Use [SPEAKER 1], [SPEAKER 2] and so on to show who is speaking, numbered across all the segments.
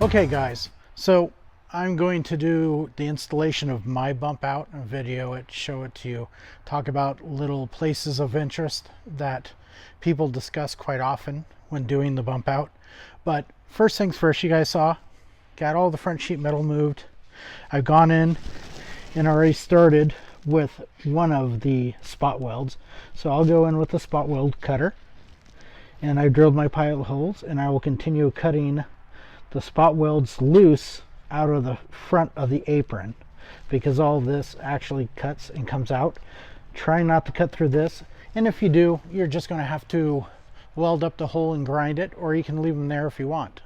[SPEAKER 1] Okay guys, so I'm going to do the installation of my bump out and video it, show it to you, talk about little places of interest that people discuss quite often when doing the bump out. But first things first, you guys saw, got all the front sheet metal moved. I've gone in and already started with one of the spot welds. So I'll go in with the spot weld cutter, and I've drilled my pilot holes, and I will continue cutting the spot welds loose out of the front of the apron, because all this actually cuts and comes out. Try not to cut through this, and if you do, you're just going to have to weld up the hole and grind it, or you can leave them there if you want.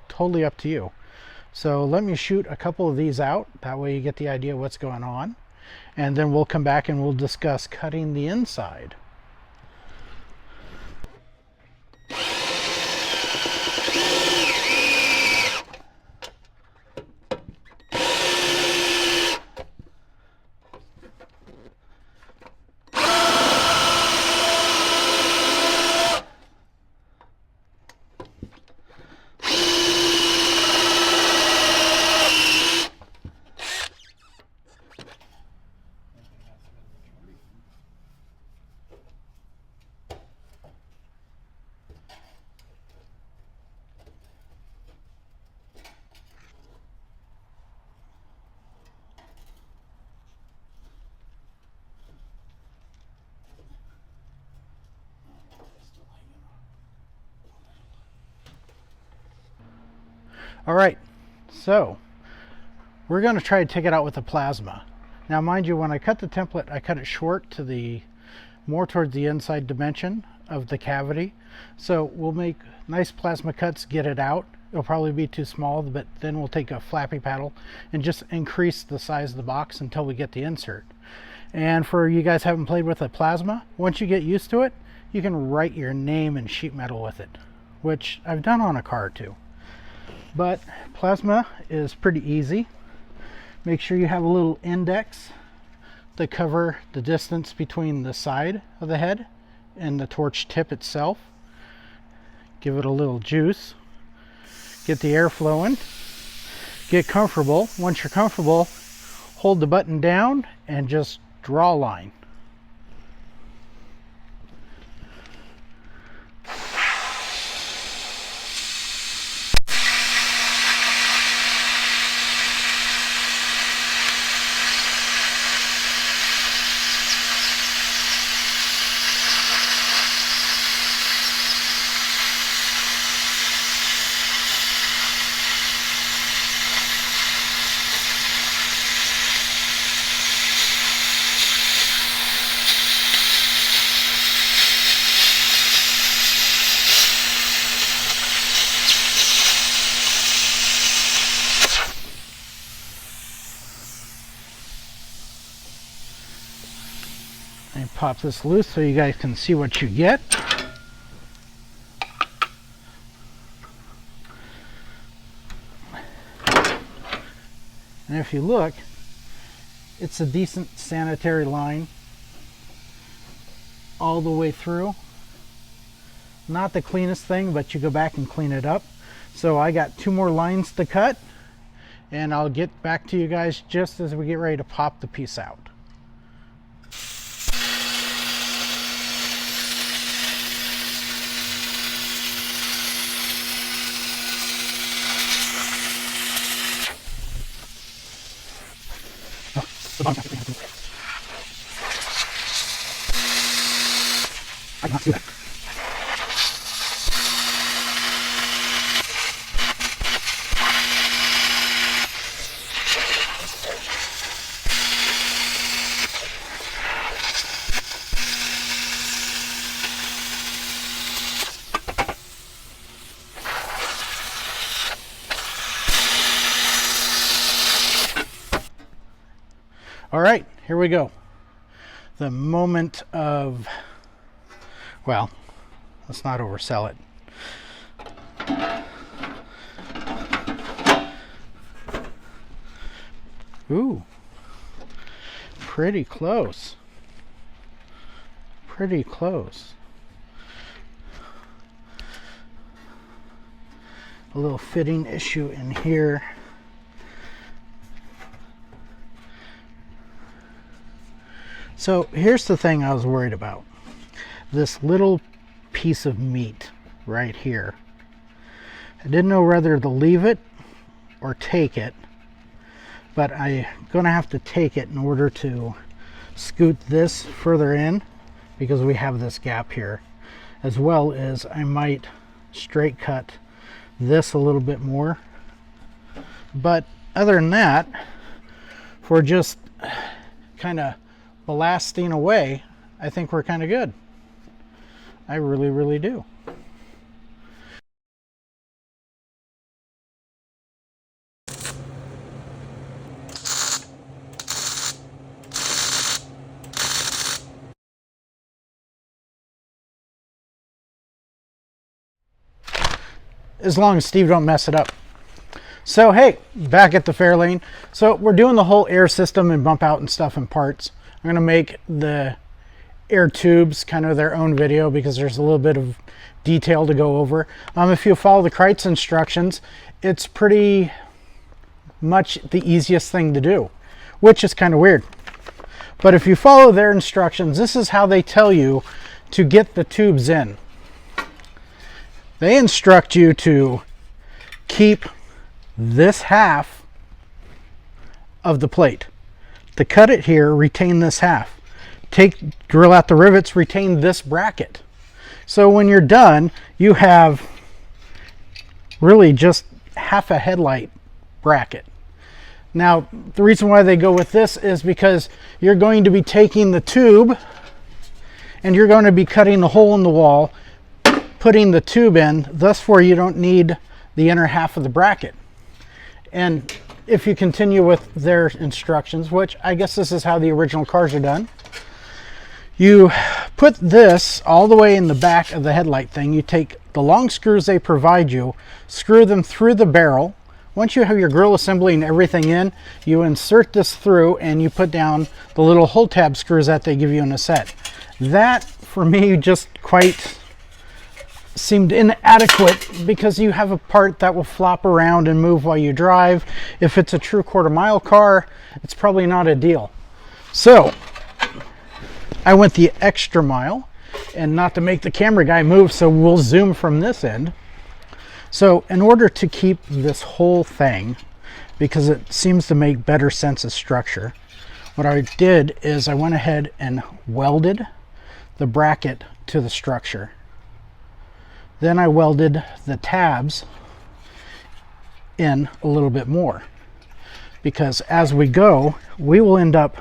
[SPEAKER 1] Totally up to you. So let me shoot a couple of these out, that way you get the idea what's going on, and then we'll come back and we'll discuss cutting the inside. All right, so we're going to try to take it out with a plasma. Now mind you, when I cut the template, I cut it short to the more towards the inside dimension of the cavity. So we'll make nice plasma cuts, get it out. It'll probably be too small, but then we'll take a flappy paddle and just increase the size of the box until we get the insert. And for you guys who haven't played with a plasma, once you get used to it, you can write your name in sheet metal with it, which I've done on a car or two. But plasma is pretty easy. Make sure you have a little index to cover the distance between the side of the head and the torch tip itself. Give it a little juice. Get the air flowing. Get comfortable. Once you're comfortable, hold the button down and just draw a line. And pop this loose so you guys can see what you get. And if you look, it's a decent sanitary line all the way through. Not the cleanest thing, but you go back and clean it up. So I got 2 more lines to cut, and I'll get back to you guys just as we get ready to pop the piece out. I cannot do that. All right, here we go. The moment of, well, let's not oversell it. Ooh, pretty close. Pretty close. a little fitting issue in here. So here's the thing I was worried about. This little piece of meat right here. I didn't know whether to leave it or take it, but I'm gonna have to take it in order to scoot this further in, because we have this gap here, as well as I might straight cut this a little bit more. But other than that, for just kind of blasting away, I think we're kind of good. I really do. As long as Steve don't mess it up. So hey, back at the Fairlane. So we're doing the whole air system and bump out and stuff in parts. I'm gonna make the air tubes kind of their own video because there's a little bit of detail to go over. If you follow the Kreitz instructions, it's pretty much the easiest thing to do, which is kind of weird. But if you follow their instructions, this is how they tell you to get the tubes in. They instruct you to keep this half of the plate. To cut it here, retain this half. Drill out the rivets, retain this bracket. So when you're done, you have really just half a headlight bracket. Now, the reason why they go with this is because you're going to be taking the tube and you're going to be cutting the hole in the wall, putting the tube in, thus for you don't need the inner half of the bracket. And if you continue with their instructions, which I guess this is how the original cars are done, you put this all the way in the back of the headlight thing. You take the long screws they provide you, screw them through the barrel. Once you have your grill assembly and everything in, you insert this through and you put down the little hole tab screws that they give you in a set. That, for me, just quite seemed inadequate because you have a part that will flop around and move while you drive. If it's a true quarter-mile car, it's probably not a deal. So I went the extra mile, and not to make the camera guy move, so we'll zoom from this end. So in order to keep this whole thing, because it seems to make better sense of structure, what I did is I went ahead and welded the bracket to the structure. Then I welded the tabs in a little bit more, because as we go, we will end up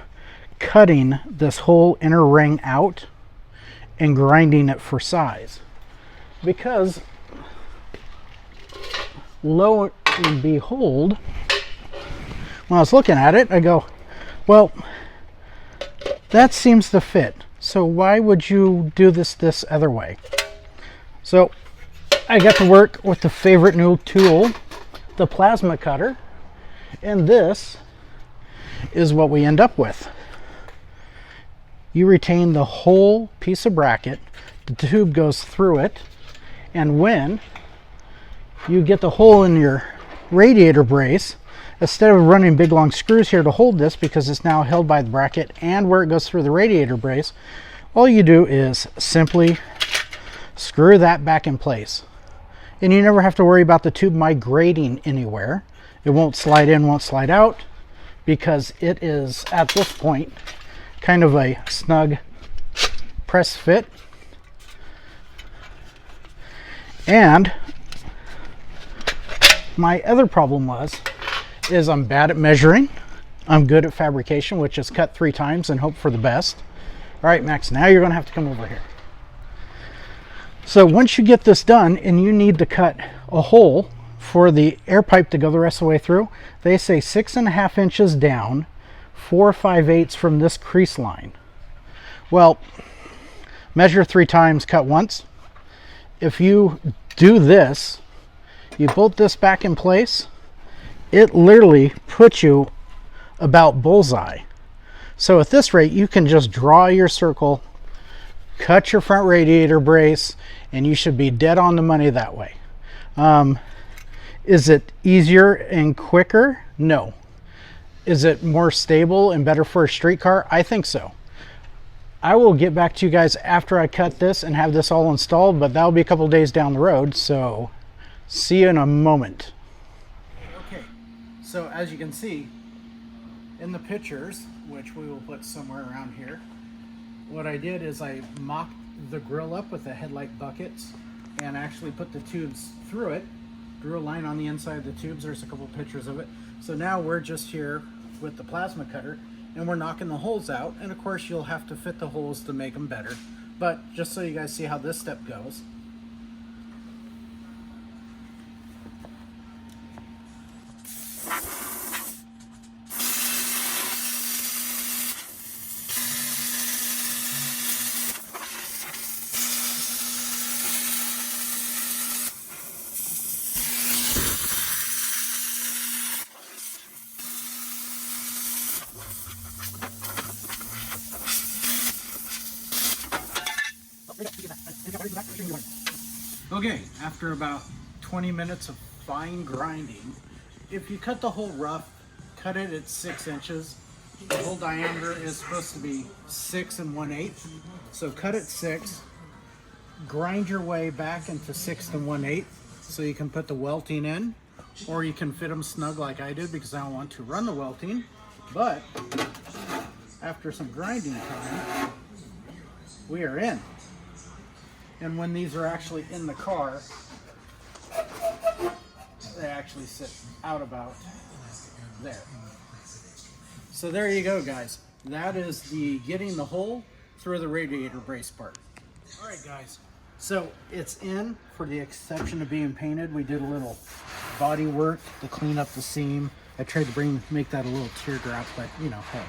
[SPEAKER 1] cutting this whole inner ring out and grinding it for size. Because lo and behold, when I was looking at it, I go, well, that seems to fit. So why would you do this other way? So I got to work with the favorite new tool, the plasma cutter, and this is what we end up with. You retain the whole piece of bracket, the tube goes through it, and when you get the hole in your radiator brace, instead of running big long screws here to hold this, because it's now held by the bracket and where it goes through the radiator brace, all you do is simply screw that back in place. And you never have to worry about the tube migrating anywhere. It won't slide in, won't slide out, because it is, at this point, kind of a snug press fit. And my other problem is I'm bad at measuring. I'm good at fabrication, which is cut 3 times and hope for the best. All right, Max, now you're gonna have to come over here. So once you get this done and you need to cut a hole for the air pipe to go the rest of the way through, they say 6.5 inches down, 4 5/8 from this crease line. Well, measure 3 times, cut once. If you do this, you bolt this back in place, it literally puts you about bullseye. So at this rate, you can just draw your circle, cut your front radiator brace, and you should be dead on the money that way. Is it easier and quicker? No. Is it more stable and better for a street car? I think so. I will get back to you guys after I cut this and have this all installed, but that'll be a couple days down the road, so see you in a moment. Okay, so as you can see in the pictures, which we will put somewhere around here, what I did is I mocked the grill up with the headlight buckets and actually put the tubes through it, drew a line on the inside of the tubes. There's a couple pictures of it. So now we're just here with the plasma cutter and we're knocking the holes out, and of course you'll have to fit the holes to make them better, but just so you guys see how this step goes. Okay, after about 20 minutes of fine grinding, if you cut the hole rough, cut it at 6 inches. The hole diameter is supposed to be 6 1/8. So cut it 6, grind your way back into 6 1/8 so you can put the welting in, or you can fit them snug like I did because I don't want to run the welting. But after some grinding time, we are in. And when these are actually in the car, they actually sit out about there. So there you go, guys. That is the getting the hole through the radiator brace part. All right, guys. So it's in, for the exception of being painted. We did a little body work to clean up the seam. I tried to make that a little teardrop, but you know, hey.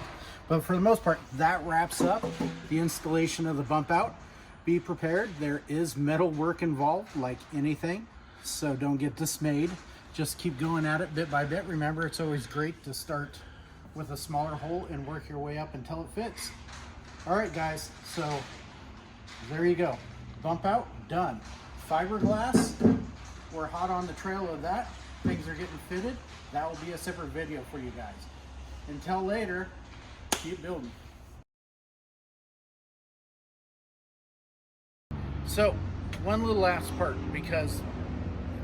[SPEAKER 1] But for the most part, that wraps up the installation of the bump out. Be prepared, there is metal work involved like anything, so don't get dismayed. Just keep going at it bit by bit. Remember, it's always great to start with a smaller hole and work your way up until it fits. All right, guys, so there you go. Bump out, done. Fiberglass, we're hot on the trail of that. Things are getting fitted. That will be a separate video for you guys. Until later, keep building. So, one little last part, because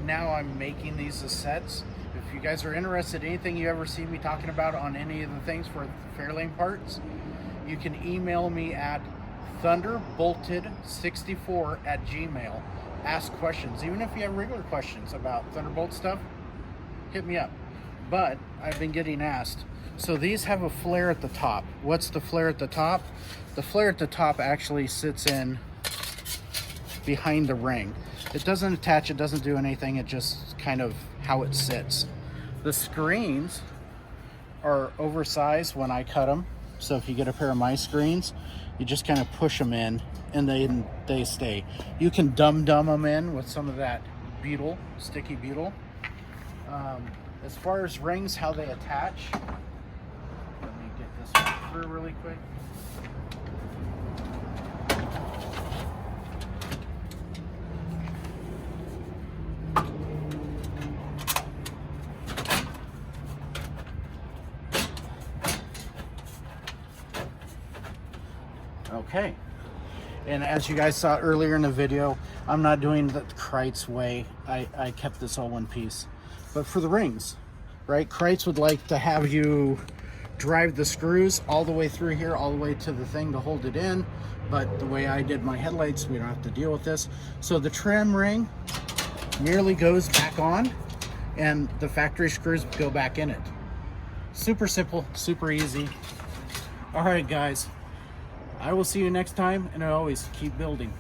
[SPEAKER 1] now I'm making these as sets. If you guys are interested in anything you ever see me talking about on any of the things for Fairlane parts, you can email me at thunderbolted64@gmail. Ask questions. Even if you have regular questions about Thunderbolt stuff, hit me up. But I've been getting asked. So these have a flare at the top. What's the flare at the top? The flare at the top actually sits in behind the ring. It doesn't attach, it doesn't do anything, it just kind of how it sits. The screens are oversized when I cut them, so if you get a pair of my screens, you just kind of push them in and they stay. You can dumb them in with some of that beetle, sticky beetle. As far as rings, how they attach, let me get this one through really quick. Okay, and as you guys saw earlier in the video, I'm not doing the Kreitz way. I kept this all one piece. But for the rings, right, Kreitz would like to have you drive the screws all the way through here, all the way to the thing to hold it in. But the way I did my headlights, we don't have to deal with this. So the trim ring merely goes back on and the factory screws go back in it. Super simple, super easy. All right, guys. I will see you next time, and always keep building.